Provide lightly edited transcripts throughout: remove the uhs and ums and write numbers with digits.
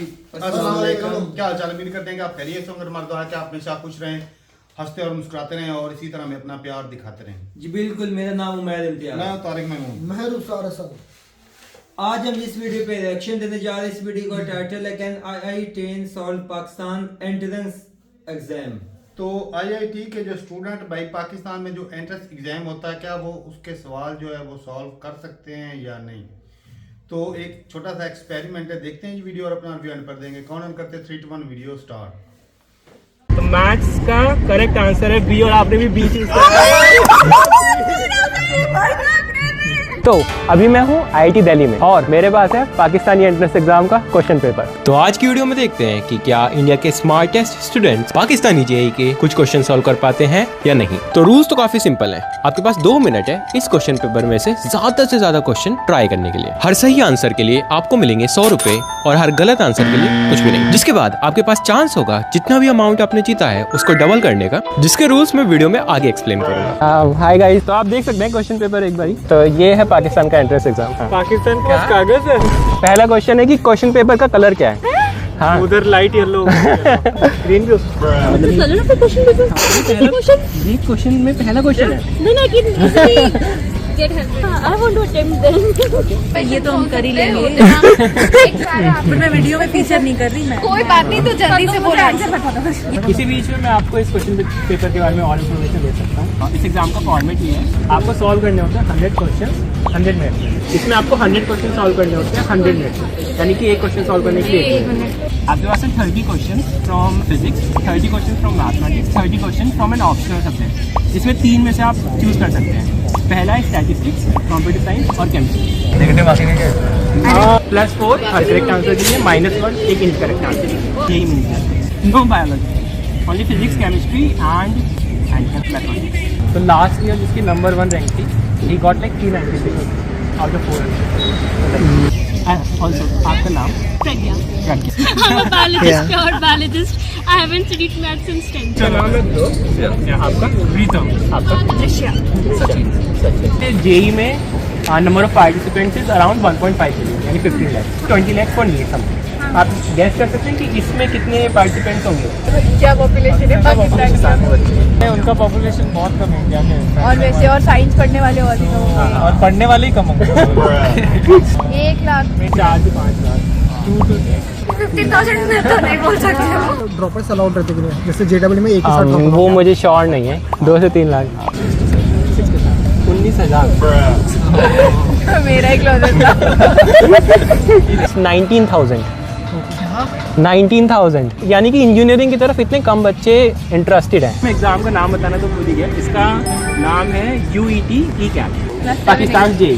अस्सलाम वालेकुम, क्या हाल चाल? उम्मीद करते हैं कि आप खैरियत से होंगे। हमारा दुआ है कि आप हमेशा खुश रहें, हंसते और मुस्कुराते रहें और इसी तरह हमें अपना प्यार दिखाते रहें। जी बिल्कुल, मेरा नाम उमैद इम्तियाज। मैं तारिक महमूद। आज हम इस वीडियो पे रिएक्शन देने जा रहे हैं। इस वीडियो का टाइटल है can IIT solve Pakistan entrance exam. तो IIT के जो स्टूडेंट भाई पाकिस्तान में जो एंट्रेंस एग्जाम होता है, क्या वो उसके सवाल जो है वो सॉल्व कर सकते हैं या नहीं? तो एक छोटा सा एक्सपेरिमेंट है, देखते हैं ये वीडियो और अपना रिव्यू एंड कर देंगे। कौन करते हैं? 3 2 1 वीडियो स्टार्ट। तो मैथ्स का करेक्ट आंसर है बी और आपने भी बी चूज तो अभी मैं हूँ IIT दिल्ली में और मेरे पास है पाकिस्तानी एंट्रेंस एग्जाम का क्वेश्चन पेपर। तो आज की वीडियो में देखते हैं कि क्या इंडिया के स्मार्टेस्ट स्टूडेंट्स पाकिस्तानी JEE के कुछ क्वेश्चन सॉल्व कर पाते हैं या नहीं। तो रूल्स तो काफी सिंपल हैं। आपके पास 2 मिनट है इस क्वेश्चन पेपर में से ज्यादा क्वेश्चन ट्राई करने के लिए। हर सही आंसर के लिए आपको मिलेंगे 100 रुपए और हर गलत आंसर के लिए कुछ भी नहीं। जिसके बाद आपके पास चांस होगा जितना भी अमाउंट आपने जीता है उसको डबल करने का, जिसके रूल्स मैं वीडियो में आगे एक्सप्लेन करूंगा। हाय गाइस, तो आप देख सकते हैं क्वेश्चन पेपर एक बारी। तो ये है पाकिस्तान का एंट्रेंस एग्जाम। पाकिस्तान का कागज है। पहला क्वेश्चन है कि क्वेश्चन पेपर का कलर क्या है। हाँ, उधर लाइट येलो ग्रीन भी क्वेश्चन में पहला क्वेश्चन है। ये तो हम कर ही लेंगे। पर मैं वीडियो में फीचर नहीं कर रही। मैं कोई बात नहीं, तो जल्दी से बोला। इसी बीच में मैं आपको इस क्वेश्चन पेपर के बारे में और इन्फॉर्मेशन दे सकता हूँ। इस एग्जाम का फॉर्मेट ये है, आपको सॉल्व करने होते हैं 100 क्वेश्चन 100 मिनट में। इसमें आपको 100 क्वेश्चन सॉल्व करने होते हैं 100 मिनट में, यानी कि एक क्वेश्चन सॉल्व करने के लिए 1 मिनट। आपके पास है 30 question from physics, 30 question from mathematics, 30 question from an optional subject. इसमें 3 में से आप चूज कर सकते हैं। पहला है स्टैटिस्टिक्स, कंप्यूटर साइंस और केमिस्ट्री। नेगेटिव मार्किंग है +4 हर करेक्ट आंसर के लिए, -1 एक इनकरेक्ट आंसर के लिए। यही मीनिंग है। No biology, only physics, chemistry and mathematics. तो लास्ट ईयर जिसकी नंबर 1 रैंक थी, he got like 396 out of 400। Also, आपका नाम? प्रज्ञा। प्रज्ञा। I'm a biologist, pure biologist. I haven't studied maths since 10th. चलो नाम है आपका प्रीतम, आपका Trisha. सचिन। JEE में number of participants is around 1.5 million, यानी 15 lakh, 20 lakh for NEET something. आप गैस कर सकते हैं कि इसमें कितने पार्टिसिपेंट्स होंगे? क्या पॉपुलेशन है पाकिस्तान में? उनका पॉपुलेशन बहुत कम है इंडिया में। और वैसे और साइंस पढ़ने वाले और भी कम होंगे। और पढ़ने वाले ही कम होंगे। 1 लाख में 4 से 5 लाख 50,000 में तो नहीं बोल सकते। ड्रॉपर्स अलाउड रहते कि नहीं? जैसे JEE में एक ही साथ ड्रॉप वो मुझे श्योर नहीं है। 2 से 3 लाख 19,000 मेरा ही क्लोजर था। 19,000 यानी कि इंजीनियरिंग की तरफ इतने कम बच्चे इंटरेस्टेड हैं। मैं एग्जाम का नाम बताना तो भूल ही गया। इसका नाम है UET E-CAT, पाकिस्तान JEE।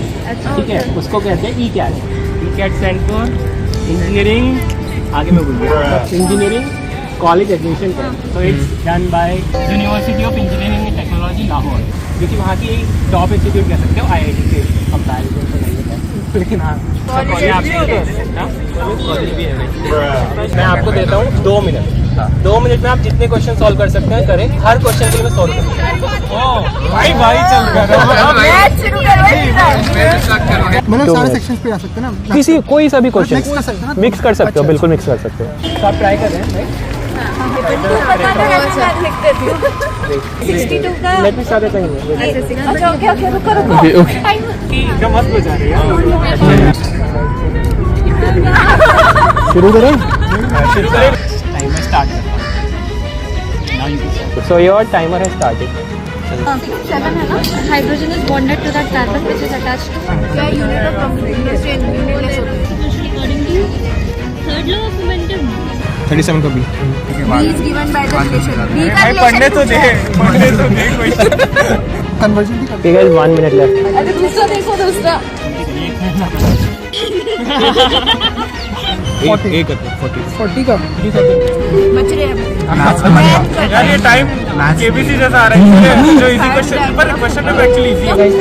ठीक है, उसको कहते हैं E-CAT। E-CAT stand for engineering, आगे मैं भूल गया, इंजीनियरिंग कॉलेज एडमिशन टेस्ट। तो it's done by university of engineering and technology Lahore, जो कि वहाँ की टॉप इंस्टीट्यूट कह सकते हो IIT के कंपैरिजन में नहीं है। लेकिन हाँ, मैं आपको देता हूँ 2 मिनट। 2 मिनट में आप जितने क्वेश्चन सॉल्व कर सकते हैं करें। हर क्वेश्चन के लिए मैं सॉल्व भाई चल मतलब सारे सेक्शंस पे आ सकते हैं ना? किसी कोई सा भी क्वेश्चन मिक्स कर सकते हैं ना? मिक्स कर सकते हो, बिल्कुल मिक्स कर सकते हो। तो आप ट्राई कर रहे हैं? 62 का। लेट मी स्टार्ट चाहिए। अच्छा, ओके रुको। क्या मस्त बजा रही है। शुरू करें? Timer start. So your timer has started. 7 है ना? Hydrogen is bonded to that carbon which is attached to. क्या unit of completeness and unitless होता है? According to third law of momentum. 37 का B। B is given by the relation. B का relation पढ़ने तो दे question. Conversion भी ठीक है, 1 मिनट लेफ्ट। अरे दूसरा देखो, दूसरा। 40 का बच रहे हैं। यार ये टाइम KBC जैसा आ रहा है। जो इजी क्वेश्चन पर क्वेश्चन में एक्चुअली इजी है। 10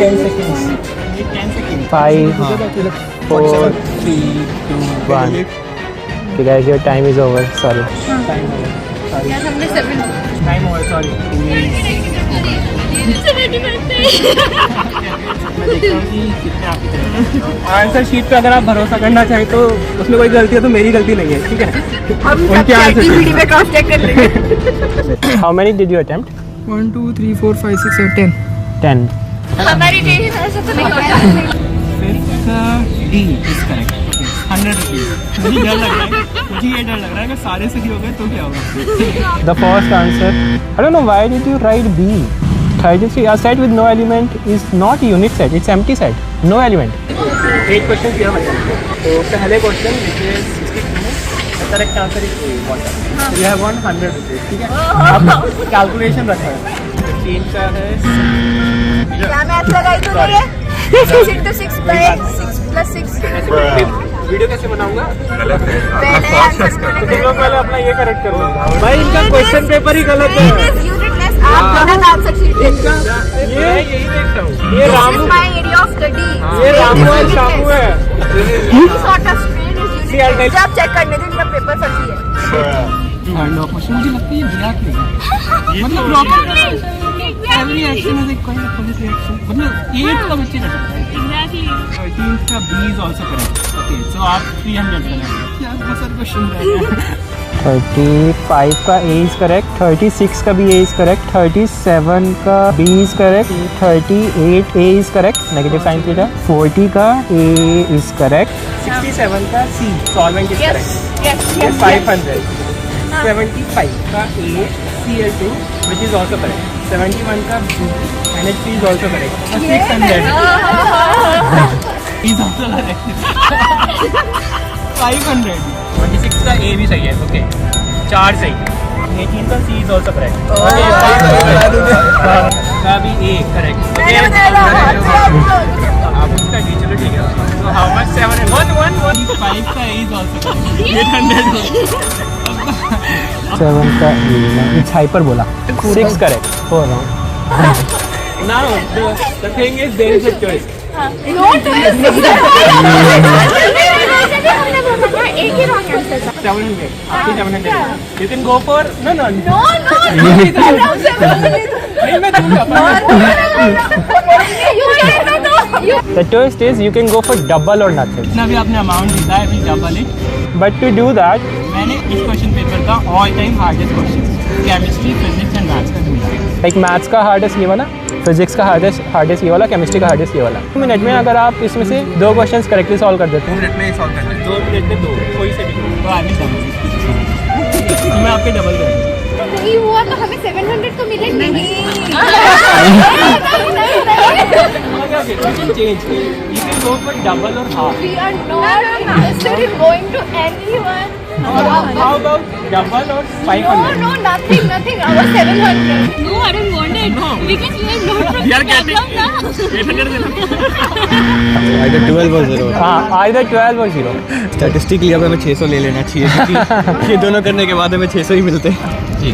second 5 4 3 2 1। Okay guys, your time is over. Sorry. Time over. Sorry. यार हमने 7 Time over. Sorry. 75 पे। देखता हूँ कि कितने आपकी तरफ आंसर शीट पे अगर आप भरोसा करना चाहें तो उसमें कोई गलती है तो मेरी गलती नहीं है, ठीक है। उनके आंसर में क्रॉस चेक कर लेंगे। How many did you attempt? 1 2 3 4 5 6 7 10 10। हमारी डेली ऐसे तो नहीं होता। D is correct. 100 रुपीज। मुझे डर लग रहा है, मुझे ये डर लग रहा है कि सारे सही हो गए तो क्या होगा। The first answer. I don't know why did you write B? 33. A set with no element is not a unit set. It's empty set. No element. एक क्वेश्चन किया बचा। तो पहले question which is 62 the correct answer is water. You have 100 rupees, ठीक है। अब calculation रखा है। 15 का है। क्या मैथ लगाई तूने ये? 6 into 6 by 6 plus 6। वीडियो कैसे बनाऊंगा? पहले आंसर तो तुम लोग पहले अपना ये करेक्ट कर लो। भाई इनका क्वेश्चन पेपर ही गलत है। यूनिटलेस। आप गलत आंसर शीट देखो। ये यही देखता हूँ। ये Ramu, my area of study. ये रामू और शामू है। Sort of strain is unit. जब चेक करने दो, इनका पेपर फर्जी है। मुझे लगता है ये मजाक नहीं है, मतलब proper every action is equal to police reaction, मतलब 8 का बच्चे करते हैं। एग्जैक्टली। 13 का B is also correct. Okay, so आप 300 करेंगे। क्या बहुत सारे क्वेश्चन रह गए। 35 का A is correct. 36 का भी A is correct. 37 का B is correct. 38 A is correct. Negative sign theta. 40 का A is correct. 67 का C solvent is correct. Yes. 500. 75 का A Cl2 which is also correct. 71 का B NH3 is also correct. 600 is also correct. 500. 26 का A भी सही है, okay. 4 सही। 18 का C is also correct. का भी A correct. आप उसका D, चलो ठीक है। So how much? 700. 5 का A is also correct. 800. 7 का A. It's hyperbola. 6 correct. 4 wrong. Now the thing is there is a choice. Note एक ही रॉन्ग आंसर था। 700. आपकी 700. You can go for no. No नहीं मैं दूंगा। The twist is you can go for double or nothing. जितना भी आपने amount दिया है अभी डबल है। But to do that, मैंने इस क्वेश्चन पेपर का all time hardest question chemistry, physics and maths का ढूंढा है। लाइक मैथ्स का हार्डेस्ट ये वाला, फिजिक्स का हार्डेस्ट ये वाला, केमिस्ट्री का हार्डेस्ट ये वाला। 2 मिनट में अगर आप इसमें से 2 क्वेश्चंस करेक्टली सॉल्व कर देते 2 मिनट में सॉल्व कर लें। 2 मिनट में 2 कोई से भी तो आगे डबल। मैं आपके डबल करूँगा। नहीं हुआ तो हमें 700 तो मिलेंगे। नहीं। You can change. You can go for double or half. We are not interested in going to anyone. How about double or 500? No, nothing. Our 700. No, I don't want it. No. Because we are not from We are the getting background now. 800 देना। either 12 or 0. हाँ, either 12 or 0. Statistically अब हमें 600 ले लेना चाहिए क्योंकि ये दोनों करने के बाद हमें 600 ही मिलते हैं। जी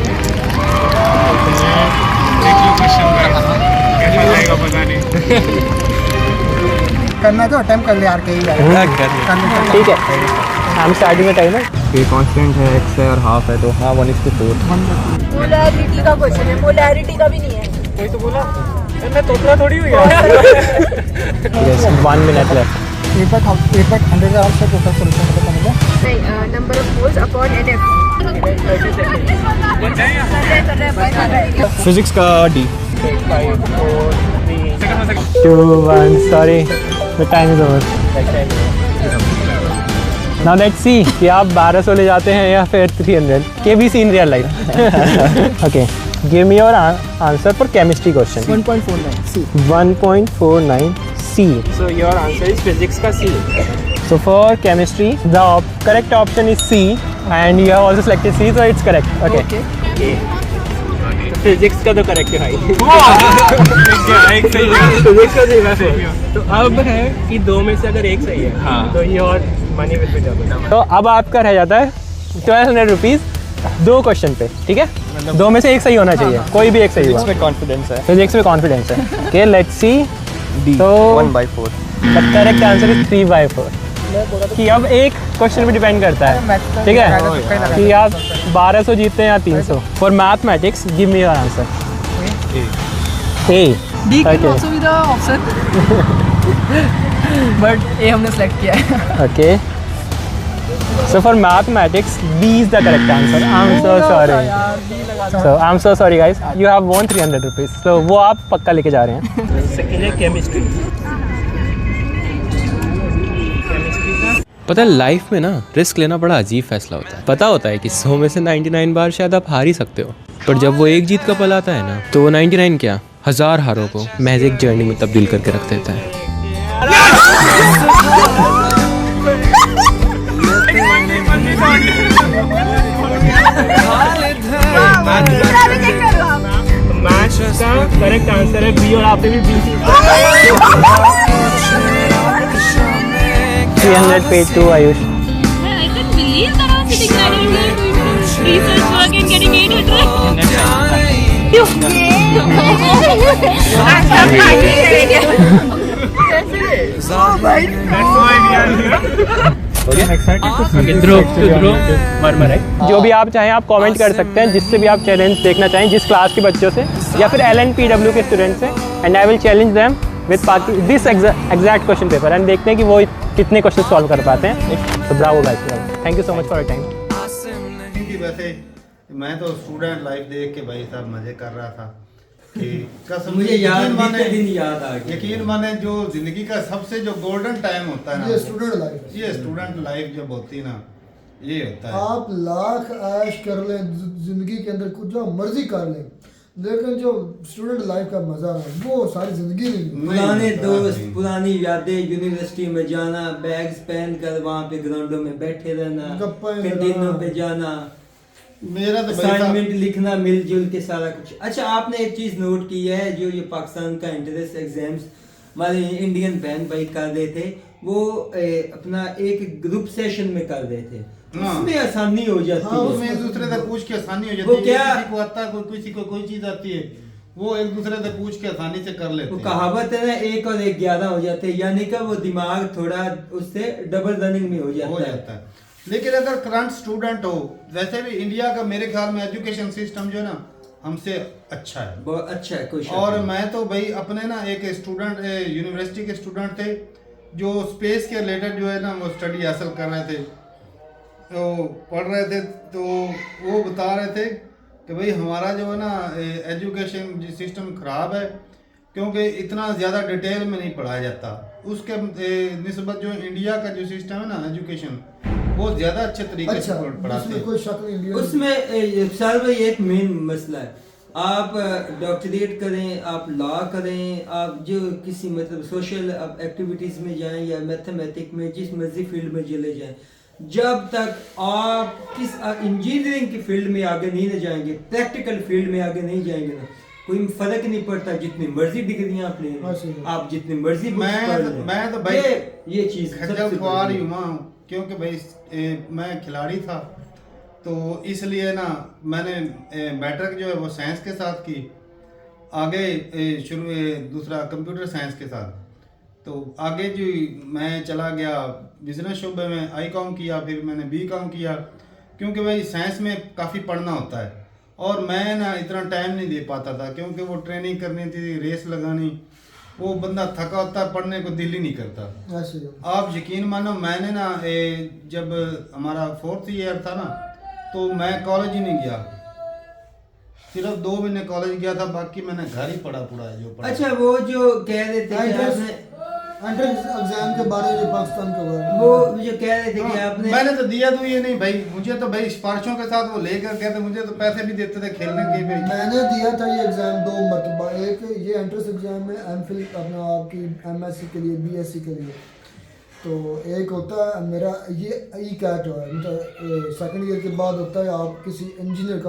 करना है तो अटेम्प्ट कर ले यार, कहीं जाए ठीक है, हम स्टार्टिंग में टाइम है। ये कांस्टेंट है, x है और हाफ है, तो हाँ 1:4। पोलैरिटी का क्वेश्चन है, पोलैरिटी का भी नहीं है। कोई तो बोला मैं तोतला थोड़ी हुई यार। Yes, 1 minute left. 8/100 का आंसर टोटल सॉल्यूशन पता मुझे। नहीं, number of moles upon NF। Physics का D। 2, 1, sorry, the time is over. Now let's see कि आप 1200 ले जाते हैं या फिर 300 KBC in real life. Okay, give me your answer for chemistry question. 1.49 C। 1.49 C. So your answer is physics का C. So for chemistry, the correct option is C, and you have also selected C, so it's correct. Okay. Physics का तो correct है भाई। एक सही है। Physics का सही है। तो अब है कि 2 में से अगर एक सही है तो ये और मनी विल बी डबल। तो अब आपका रह जाता है 1200 रुपीज़ 2 क्वेश्चन पे, ठीक है। 2 में से एक सही होना चाहिए, कोई भी एक सही हुआ। इसमें कॉन्फिडेंस है। फिजिक्स में कॉन्फिडेंस है। Okay, let's see. D तो 1/4। The correct answer is 3/4। कि अब एक क्वेश्चन पे डिपेंड करता है, ठीक है, कि आप 1200 जीतते हैं या 300। For mathematics give me your answer. A D can Okay. also be the option. But A हमने select किया है. Okay. So for mathematics, B is the correct answer. I'm so sorry. यार B लगा था. So I'm so sorry guys. You have won 300 rupees. So वो आप पक्का लेके जा रहे हैं. Second है chemistry. पता है लाइफ में ना रिस्क लेना बड़ा अजीब फैसला होता है। पता होता है कि 100 में से 99 बार शायद आप हार ही सकते हो, पर जब वो एक जीत का पल आता है ना, तो वो 99 क्या 1000 हारों को महज एक जर्नी में तब्दील करके रख देता है। मैथ्स का करेक्ट आंसर है बी और आपने भी B 300 paid to Ayush. I couldn't believe that I was sitting right here doing research work and getting 800. जो भी आप चाहें आप कमेंट कर सकते हैं, जिससे भी आप चैलेंज देखना चाहें, जिस क्लास के बच्चों से या फिर LNPW के स्टूडेंट से, and I will challenge them with this exact question paper and देखते हैं कि वो कितने क्वेश्चन सॉल्व कर पाते हैं। तो Bravo guys, thank you so much for your time. कि वैसे मैं तो स्टूडेंट लाइफ देख के भाई साहब मजे कर रहा था कि कसम मुझे से याद यकीन माने, दिन याद आ गया। यकीन माने जो जिंदगी का सबसे जो गोल्डन टाइम होता है ना, ये स्टूडेंट लाइफ है। ये स्टूडेंट लाइफ जब होती ना, ये होता है। आप लाख ऐश कर लें जिंदगी के अंदर कुछ जो मर्जी कर लें, लेकिन जो स्टूडेंट लाइफ का मजा है वो सारी जिंदगी नहीं मिलती। पुराने नहीं, दोस्त, नहीं। पुरानी यादें, यूनिवर्सिटी में जाना, बैग्स पहन कर वहाँ पे ग्राउंडों में बैठे रहना, गप्पे कैंटीनों लड़ाना। पे जाना, मेरा तो भाई साहब असाइनमेंट लिखना मिलजुल के सारा कुछ। अच्छा, आपने एक चीज नोट की है, जो ये पाकिस्तान का एंट्रेंस एग्जाम्स हमारे इंडियन बहन भाई कर रहे थे, वो अपना एक ग्रुप सेशन में कर रहे थे, हाँ। उसमें आसानी हो जाती हाँ, है। उसमें एक दूसरे से पूछ के आसानी हो वो जाती है। क्या- किसी को आता है, कोई किसी को कोई चीज आती है, वो एक दूसरे से पूछ के आसानी से कर लेते वो हैं। कहावत है ना, 1 और 1 11 हो जाते हैं, यानी कि वो दिमाग थोड़ा उससे डबल रनिंग में हो हो जाता जाता है। है। लेकिन अगर करंट स्टूडेंट हो, वैसे भी इंडिया का मेरे ख्याल में एजुकेशन सिस्टम जो है ना हमसे अच्छा है। बहुत अच्छा है, कोई शक और नहीं। मैं तो भाई अपने ना एक स्टूडेंट यूनिवर्सिटी के स्टूडेंट थे जो स्पेस के रिलेटेड जो है ना वो स्टडी हासिल कर रहे थे, तो पढ़ रहे थे, तो वो बता रहे थे कि भाई हमारा जो है ना एजुकेशन सिस्टम ख़राब है, क्योंकि इतना ज़्यादा डिटेल में नहीं पढ़ाया जाता। उसके निस्बत जो इंडिया का जो सिस्टम है ना एजुकेशन, वो ज़्यादा अच्छे तरीके अच्छा, से पढ़ाते उसमें हैं। कोई शक नहीं। इंडिया उसमें सर भाई एक मेन मसला है, आप डॉक्टरेट करें, आप लॉ करें, आप जो किसी मतलब सोशल एक्टिविटीज़ में जाएं या मैथमेटिक्स में, जिस मर्जी फील्ड में चले जाएं, जब तक आप किस इंजीनियरिंग की फील्ड में आगे नहीं ना जाएंगे, प्रैक्टिकल फील्ड में आगे नहीं जाएंगे ना, कोई फर्क नहीं पड़ता जितनी मर्जी डिग्रियां आप ले लें, आप जितनी मर्जी books पढ़ लें। मैं तो भाई ये चीज़ खज्जल खुआर ही हुआ हूँ, क्योंकि भाई मैं खिलाड़ी था, तो इसलिए ना मैंने मैट्रिक जो है वो साइंस के साथ की, आगे दूसरा कंप्यूटर साइंस के साथ, तो आगे जो मैं चला गया बिजनेस शोबे में, आई.कॉम किया, फिर मैंने बी.कॉम किया, क्योंकि भाई साइंस में काफ़ी पढ़ना होता है और मैं ना इतना टाइम नहीं दे पाता था, क्योंकि वो ट्रेनिंग करनी थी, रेस लगानी, वो बंदा थका होता है, पढ़ने को दिल ही नहीं करता। ऐसे ही। आप यकीन मानो मैंने ना जब हमारा 4th ईयर था ना, तो मैं कॉलेज ही नहीं गया, सिर्फ 2 महीने कॉलेज गया था, बाकी मैंने घर ही पढ़ा पूरा जो पढ़ा। अच्छा, वो जो कह रहे थे कि आपने एंट्रेंस एग्जाम के बारे में जो पाकिस्तान के बारे में वो जो कह रहे थे कि आपने मैंने तो दिया तो ये नहीं भाई, मुझे तो भाई सिफारिशों के साथ वो लेकर गए थे, मुझे तो पैसे भी देते थे खेलने के भाई। मैंने दिया था ये एग्जाम 2 मरतबा, एक ये एंट्रेंस एग्जाम में एमफिल अपना आपकी एमएससी के लिए, बीएससी के लिए, तो एक होता है मेरा ये ई-कैट है, मतलब सेकंड ईयर के बाद होता है आप किसी इंजीनियर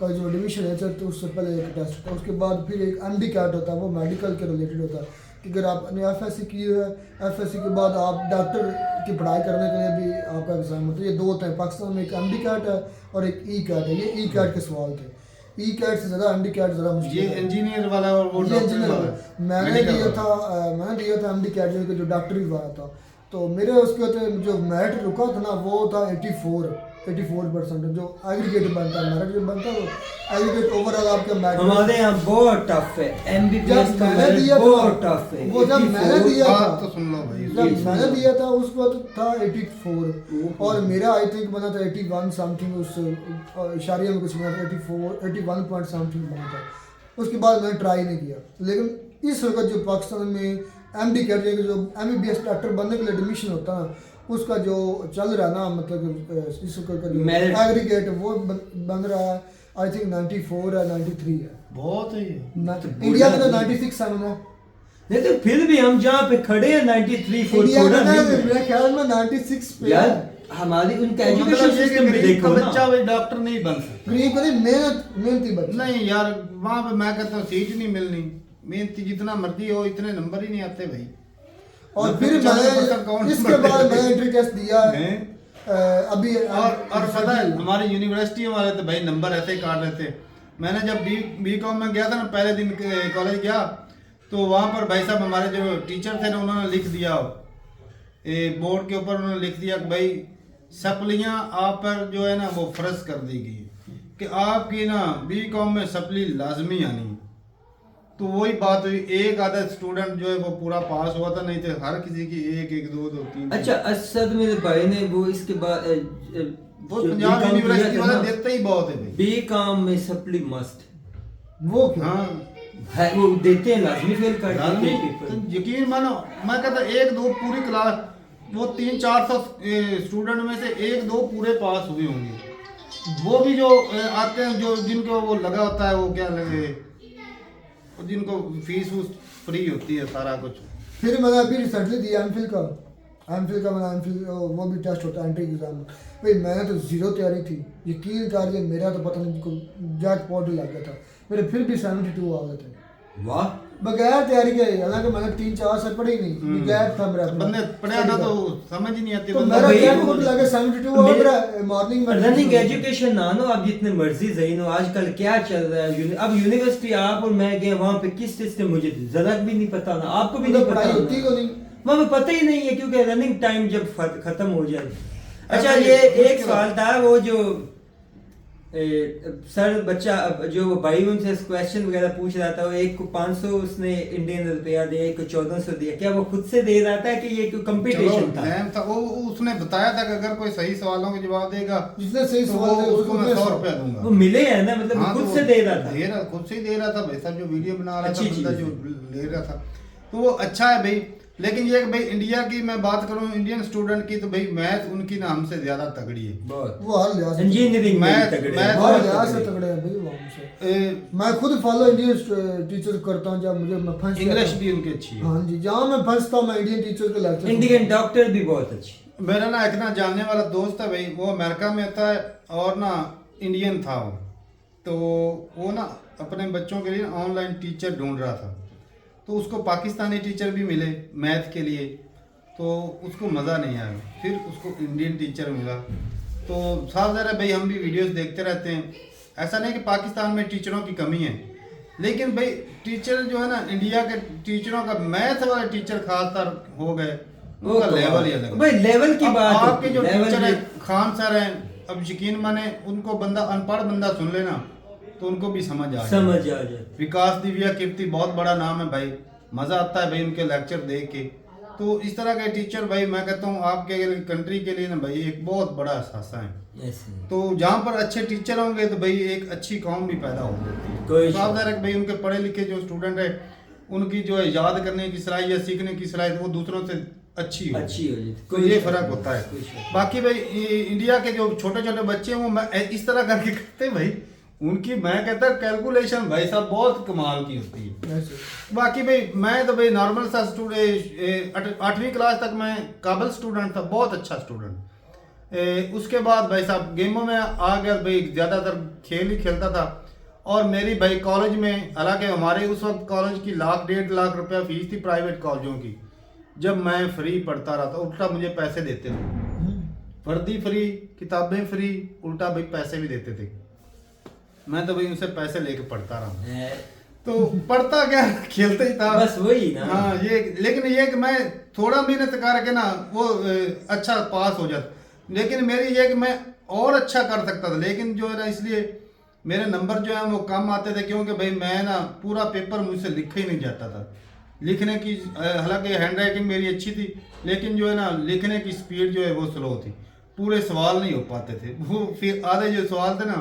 का जो एडमिशन है तो उससे पहले एक टेस्ट होता है, उसके बाद फिर एक एमडी-कैट होता है, वो मेडिकल के रिलेटेड होता है कि अगर आपने एफएससी की है, एफएससी के बाद आप डॉक्टर की पढ़ाई करने के लिए भी आपका एग्ज़ाम होता है। ये 2 होते हैं पाकिस्तान में, एक एमडी-कैट है और एक ई-कैट है। ये ई-कैट के सवाल थे, ई-कैट से ज़्यादा एमडी-कैट ज़रा मुश्किल ये है। इंजीनियर वाला और वो ये डॉक्टर इंजीनियर वाला, मैंने मेडिकल दिया वाला। मैंने दिया था एमडी-कैट जो डॉक्टरी वाला था, तो मेरे उसके होते जो मेरिट रुका था ना वो था 84 84% जो एग्रीगेट बनता है, मेरिट जो बनता है वो एग्रीगेट ओवरऑल आपका मेरिट। हमारे यहाँ बहुत टफ है, एमबीबीएस जब का मैंने मेरिट दिया बहुत था, टफ है। वो जब मैंने दिया बात था, तो सुन लो भाई। जब मैंने दिया था उस वक्त था 84 और मेरा आई थिंक बना था 81 समथिंग, उस इशारिया में कुछ बना था 81 पॉइंट समथिंग बना था। उसके बाद मैंने ट्राई नहीं किया। लेकिन इस वक्त जो पाकिस्तान में एमडी कैटेगरी के जो एमबीबीएस डॉक्टर बनने के लिए एडमिशन होता है उसका जो चल रहा है ना, मतलब इस वक्त का जो एग्रीगेट वो बन रहा है आई थिंक 94 है 93 है। बहुत ही इंडिया में तो 96 है ना, नहीं तो फिर भी हम जहाँ पे खड़े हैं 93 इंडिया में ना मेरे ख्याल में 96 पे यार है। हमारी उनका मतलब एजुकेशन ये कि सिस्टम भी गरीब देखो का ना। बच्चा भाई डॉक्टर नहीं बन सकता। गरीब को नहीं, मेहनती बच्चा। नहीं यार, वहाँ पे मैं कहता हूँ सीट नहीं मिलनी, मेहनती जितना मर्जी हो इतने नंबर ही नहीं आते भाई। और फिर मैंने इसके बाद मैं एंट्री टेस्ट दिया है अभी। और पता है हमारी यूनिवर्सिटी वाले तो भाई नंबर ऐसे ही काट रहे थे। मैंने जब बी.कॉम में गया था ना, पहले दिन कॉलेज गया तो वहाँ पर भाई साहब हमारे जो टीचर थे ना उन्होंने लिख दिया बोर्ड के ऊपर, उन्होंने लिख दिया कि भाई सप्लियाँ आप पर जो है ना वो फर्ज कर दी गई कि आपकी ना बी.कॉम में सप्ली लाजमी आनी। तो वही बात हुई, एक आधा स्टूडेंट जो है वो पूरा पास हुआ था, नहीं तो हर किसी की 1 1 2 2 3। अच्छा असद मेरे भाई ने वो इसके बाद वो पंजाब यूनिवर्सिटी वाले देते ही बहुत है भाई। बी.कॉम में सप्ली मस्ट वो क्या? हाँ है, वो देते हैं, लाजमी फेल कर देते हैं तो पेपर। यकीन मानो मैं कहता 1 2 पूरी क्लास वो 300-400 स्टूडेंट में से 1 2 पूरे पास हुए होंगे। वो भी जो आते हैं जो जिनको वो लगा होता है वो क्या लगे, जिनको फीस फ्री होती है सारा कुछ। फिर मैंने अभी रिसेंटली दिया एमफिल का मैंने एमफिल वो भी टेस्ट होता है एंट्री एग्जाम। भाई मैंने तो जीरो तैयारी थी, यकीन करिए मेरा तो पता नहीं जैकपॉट ही लग गया था, मेरे फिर भी 72 आ गए थे। वाह, बगैर तैयारी के, हालांकि मैंने 3-4 से पढ़ी नहीं, गैप था मेरा। बंदे पढ़ा ना तो समझ ही नहीं आती। तो मेरा जैकपॉट लगा 72 और मेरा मॉर्निंग में रनिंग एजुकेशन ना नो, आप जितने मर्जी ज़हीन हो, आजकल क्या चल रहा है। अब यूनिवर्सिटी आप और मैं गए वहाँ पे किस सिस्टम मुझे जरा भी नहीं पता ना, आपको भी नहीं पता, पढ़ाई होती को नहीं, वहाँ पे पता ही नहीं है क्योंकि रनिंग टाइम जब खत्म हो जाए। अच्छा ये एक सवाल था, वो जो सर बच्चा जो भाई उनसे क्वेश्चन वगैरह पूछ रहा था, वो एक को 500 उसने इंडियन रुपया दिया, एक को 1400 दिया, क्या वो खुद से दे रहा था कि ये कंपटीशन था? वो उसने बताया था कि अगर कोई सही सवालों के जवाब देगा जिसने सही तो सवाल दिया उसको मैं 100 रुपया दूंगा। वो मिले है ना, मतलब हाँ, खुद तो से दे रहा था, खुद से ही दे रहा था भाई साहब, जो वीडियो बना रहा था अच्छी बंदा चीज़ जो ले रहा था, तो वो अच्छा है भाई। लेकिन ये कि भाई इंडिया की मैं बात करूं, इंडियन स्टूडेंट की, तो भाई मैथ उनकी ना हमसे ज्यादा तगड़ी है। बहुत वो हर लिहाज से इंजीनियरिंग में मैं- तगड़े मैं- हैं। हर लिहाज से तगड़े हैं भाई वो हमसे। मैं खुद फॉलो इंडियन टीचर करता हूं, जब मुझे मैं फंस जाता इंग्लिश हूं। भी उनकी अच्छी है। हाँ जी, जहाँ मैं फंसता हूं मैं इंडियन टीचर के लेक्चर इंडियन डॉक्टर भी बहुत अच्छे। मेरा ना एक ना जानने वाला दोस्त है भाई, वो अमेरिका में था और ना इंडियन था वो, तो वो ना अपने बच्चों के लिए ऑनलाइन टीचर ढूंढ रहा था, तो उसको पाकिस्तानी टीचर भी मिले मैथ के लिए, तो उसको मज़ा नहीं आया, फिर उसको इंडियन टीचर मिला। तो साफ ज़रा भाई हम भी वीडियोस देखते रहते हैं, ऐसा नहीं कि पाकिस्तान में टीचरों की कमी है, लेकिन भाई टीचर जो है ना इंडिया के टीचरों का, मैथ वाले टीचर खासतर हो गए, उनका लेवल ही अलग है भाई, लेवल की बात होती आपके जो है, लेवल टीचर भी- है खान सर हैं, अब यकीन माने उनको बंदा अनपढ़ बंदा सुन लेना तो उनको भी समझ आ जाए। विकास दिव्या कीर्ति बहुत बड़ा नाम है भाई, मज़ा आता है भाई उनके लेक्चर देख के। तो इस तरह के टीचर भाई मैं कहता हूँ आपके कंट्री के लिए ना भाई एक बहुत बड़ा असासा है। तो जहाँ पर अच्छे टीचर होंगे तो भाई एक अच्छी कौम भी पैदा हो जाती है। साफ है भाई उनके पढ़े लिखे जो स्टूडेंट है उनकी जो है याद करने की सलाहियत या सीखने की सलाहियत वो दूसरों से अच्छी हो जाती, तो ये फर्क होता है। बाकी भाई इंडिया के जो छोटे छोटे बच्चे हैं वो इस तरह करके करते हैं भाई, उनकी मैं कहता कैलकुलेशन भाई साहब बहुत कमाल की होती है। बाकी भाई मैं तो भाई नॉर्मल सा स्टूडेंट 8वीं क्लास तक मैं काबिल स्टूडेंट था, बहुत अच्छा स्टूडेंट। उसके बाद भाई साहब गेमों में आ गया भाई, ज़्यादातर खेल ही खेलता था। और मेरी भाई कॉलेज में, हालांकि हमारे उस वक्त कॉलेज की 1.5 लाख रुपया फीस थी प्राइवेट कॉलेजों की, जब मैं फ्री पढ़ता रहा था उल्टा मुझे पैसे देते थे, वर्दी फ्री, किताबें फ्री, उल्टा भाई पैसे भी देते थे। मैं तो भाई उनसे पैसे लेके पढ़ता रहा, तो पढ़ता क्या खेलते ही था बस वही ना। हाँ ये, लेकिन ये कि मैं थोड़ा मेहनत करके ना वो अच्छा पास हो जाता, लेकिन मेरी ये कि मैं और अच्छा कर सकता था, लेकिन जो है ना इसलिए मेरे नंबर जो है वो कम आते थे, क्योंकि भाई मैं ना पूरा पेपर मुझसे लिखा ही नहीं जाता था। लिखने की हालांकि हैंड राइटिंग मेरी अच्छी थी, लेकिन जो है ना लिखने की स्पीड जो है वो स्लो थी, पूरे सवाल नहीं हो पाते थे। वो फिर आधे जो सवाल थे ना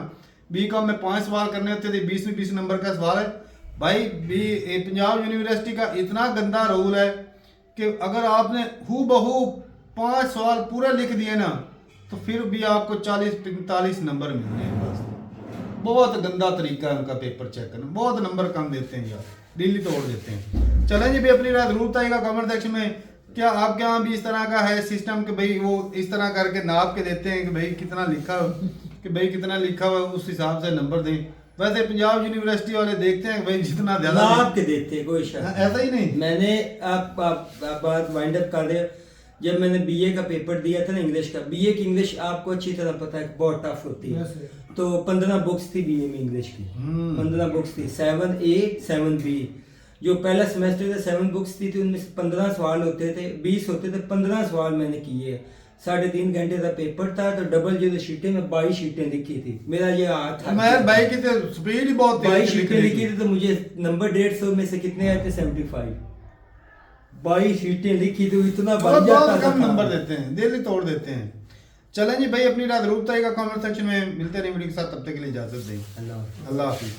बीकॉम में 5 सवाल करने होते थे, 20 में 20 नंबर का सवाल है भाई। पंजाब यूनिवर्सिटी का इतना गंदा रूल है कि अगर आपने हूबहू 5 सवाल पूरे लिख दिए ना तो फिर भी आपको 40-45 नंबर मिलने हैं बस। बहुत गंदा तरीका है उनका पेपर चेक करना, बहुत नंबर कम देते हैं यार, दिल्ली तोड़ देते हैं। चलें जी भी अपनी राय जरूर बताइएगा कमेंट सेक्शन में, क्या आपके यहाँ भी इस तरह का है सिस्टम कि भाई वो इस तरह करके नाप के देते हैं कि भाई कितना लिखा कि भाई कितना लिखा हुआ उस हिसाब से नंबर दें। वैसे पंजाब यूनिवर्सिटी वाले देखते हैं भाई जितना ज्यादा नाप के देते हैं, कोई शक नहीं। ऐसा ही नहीं। मैंने आप बात वाइंड अप कर रहे, जब मैंने बीए का पेपर दिया था ना इंग्लिश का, बीए की इंग्लिश आपको अच्छी तरह पता है बहुत टफ होती है। तो 15 बुक्स थी बीए में इंग्लिश की, 15 बुक्स थी, 7A 7B। जो पहला सेमेस्टर था 7 बुक्स थी, तो उनमें 15 सवाल होते थे, 20 होते थे, 15 सवाल मैंने किए। 3.5 घंटे का पेपर था, तो डबल जो शीटें में 22 शीटें लिखी थी। मेरा ये हाथ था, मैं भाई की तो स्पीड ही बहुत 22 शीटें लिखी थी, तो मुझे नंबर 150 में से कितने आए थे? 75। 22 शीटें लिखी तो इतना बन जाता बहुत था। कम नंबर देते हैं, दिल्ली तोड़ देते हैं। चलें जी भाई अपनी रात जरूर बताइएगा कमेंट सेक्शन में। मिलते रहे वीडियो के साथ, तब तक के लिए इजाजत दें। अल्लाह हाफ़िज़। अल्लाह हाफिज।